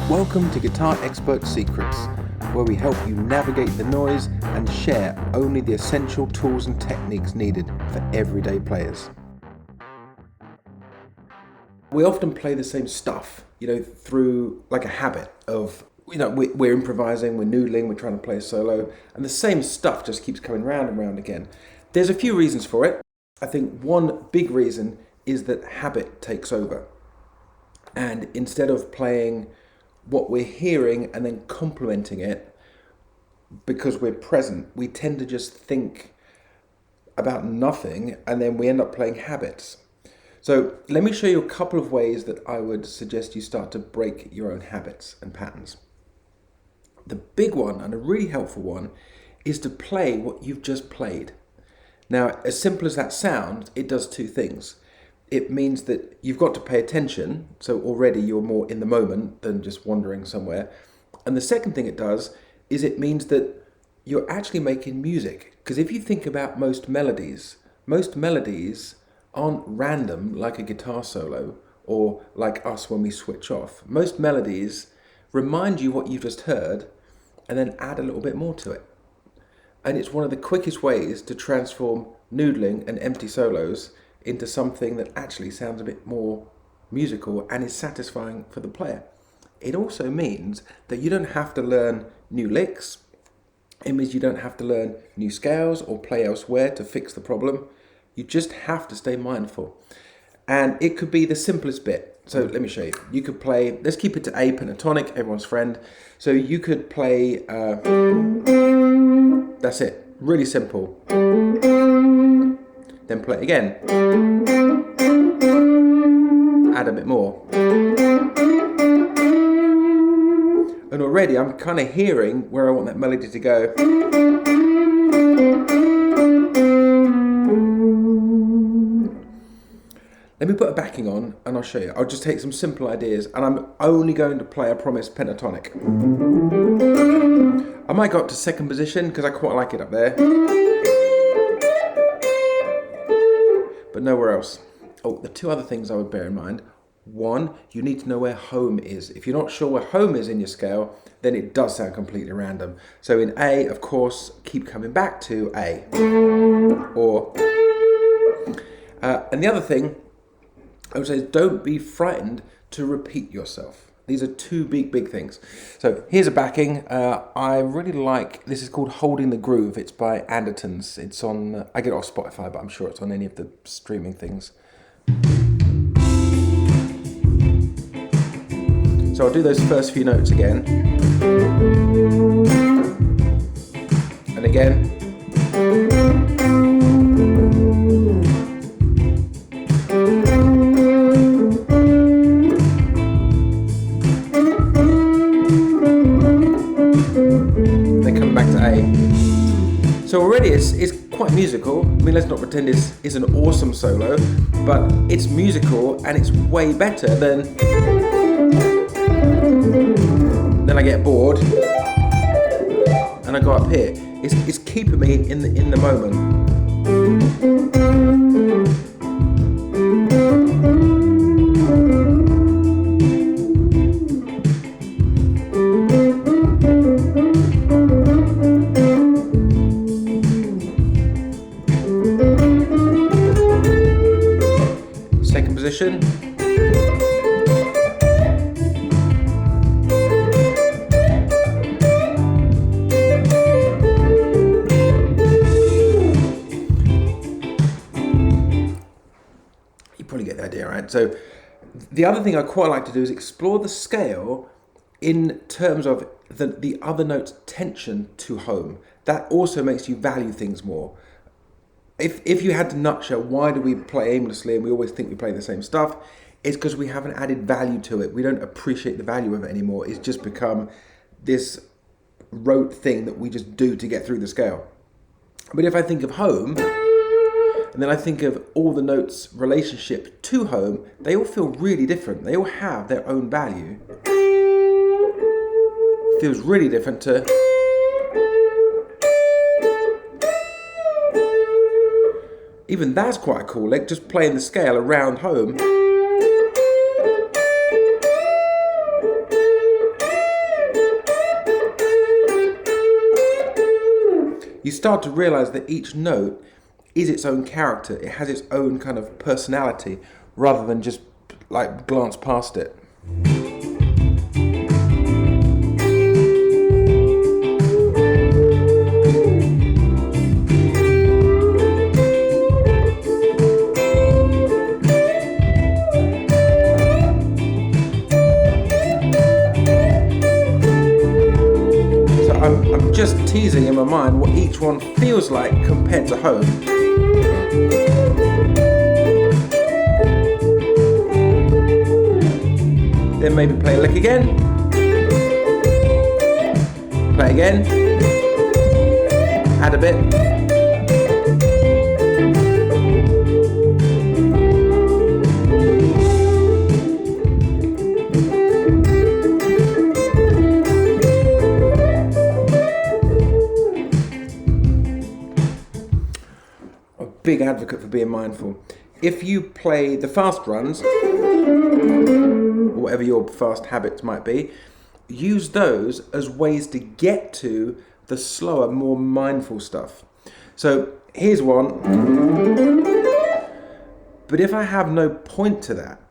Welcome to Guitar Expert Secrets, where we help you navigate the noise and share only the essential tools and techniques needed for everyday players. We often play the same stuff, through like a habit of, we're improvising, we're noodling, we're trying to play a solo, and the same stuff just keeps coming round and round again. There's a few reasons for it. I think one big reason is that habit takes over. And instead of playing what we're hearing and then complementing it because we're present, we tend to just think about nothing and then we end up playing habits. So let me show you a couple of ways that I would suggest you start to break your own habits and patterns. The big one, and a really helpful one, is to play what you've just played. Now, as simple as that sounds, it does two things. It means that you've got to pay attention, so already you're more in the moment than just wandering somewhere. And the second thing it does is it means that you're actually making music. Because if you think about most melodies aren't random like a guitar solo or like us when we switch off. Most melodies remind you what you've just heard and then add a little bit more to it. And it's one of the quickest ways to transform noodling and empty solos into something that actually sounds a bit more musical and is satisfying for the player. It also means that you don't have to learn new licks. It means you don't have to learn new scales or play elsewhere to fix the problem. You just have to stay mindful. And it could be the simplest bit. So let me show you. You could play, let's keep it to A, pentatonic, everyone's friend. So you could play, that's it, really simple. Then play it again. Add a bit more. And already I'm kind of hearing where I want that melody to go. Let me put a backing on and I'll show you. I'll just take some simple ideas and I'm only going to play, I promise, pentatonic. I might go up to second position because I quite like it up there. But nowhere else. Oh, the two other things I would bear in mind. One, you need to know where home is. If you're not sure where home is in your scale, then it does sound completely random. So in A, of course, keep coming back to A. And the other thing I would say is don't be frightened to repeat yourself. These are two big things. So here's a backing. I really like, this is called Holding the Groove. It's by Andertons. It's on, I get it off Spotify, but I'm sure it's on any of the streaming things. So I'll do those first few notes again. And again. So already it's quite musical. I mean, let's not pretend it's an awesome solo, but it's musical and it's way better than I get bored and I go up here. It's keeping me in the moment. Second position. You probably get the idea, right? So the other thing I quite like to do is explore the scale in terms of the other note's tension to home. That also makes you value things more. If you had to nutshell, why do we play aimlessly and we always think we play the same stuff? It's because we haven't added value to it. We don't appreciate the value of it anymore. It's just become this rote thing that we just do to get through the scale. But if I think of home, and then I think of all the notes' relationship to home, they all feel really different. They all have their own value. It feels really different to... Even that's quite cool, like just playing the scale around home. you start to realize that each note is its own character. It has its own kind of personality rather than just like glance past it. I'm just teasing in my mind what each one feels like compared to home. Then maybe play a lick again. Play again. Add a bit. Big advocate for being mindful. If you play the fast runs, or whatever your fast habits might be, use those as ways to get to the slower, more mindful stuff. So here's one. But if I have no point to that,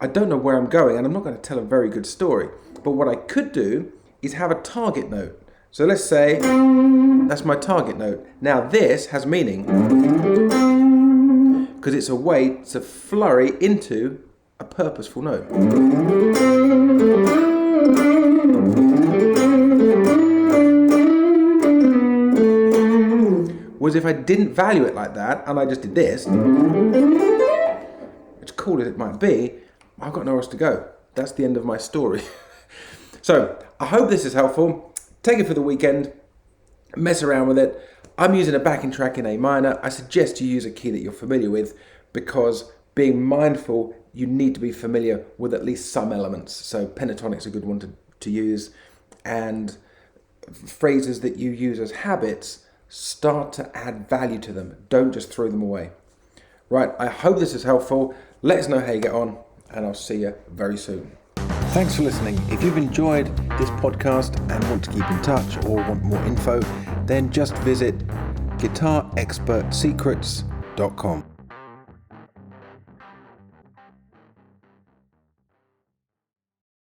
I don't know where I'm going, and I'm not going to tell a very good story. But what I could do is have a target note. So let's say that's my target note. Now this has meaning because it's a way to flurry into a purposeful note. Whereas if I didn't value it like that and I just did this, as cool as it might be, I've got nowhere else to go. That's the end of my story. So I hope this is helpful. Take it for the weekend, mess around with it. I'm using a backing track in A minor. I suggest you use a key that you're familiar with because being mindful, you need to be familiar with at least some elements. So pentatonic's a good one to use, and phrases that you use as habits, start to add value to them. Don't just throw them away. Right, I hope this is helpful. Let us know how you get on, and I'll see you very soon. Thanks for listening. If you've enjoyed this podcast and want to keep in touch or want more info, then just visit guitarexpertsecrets.com.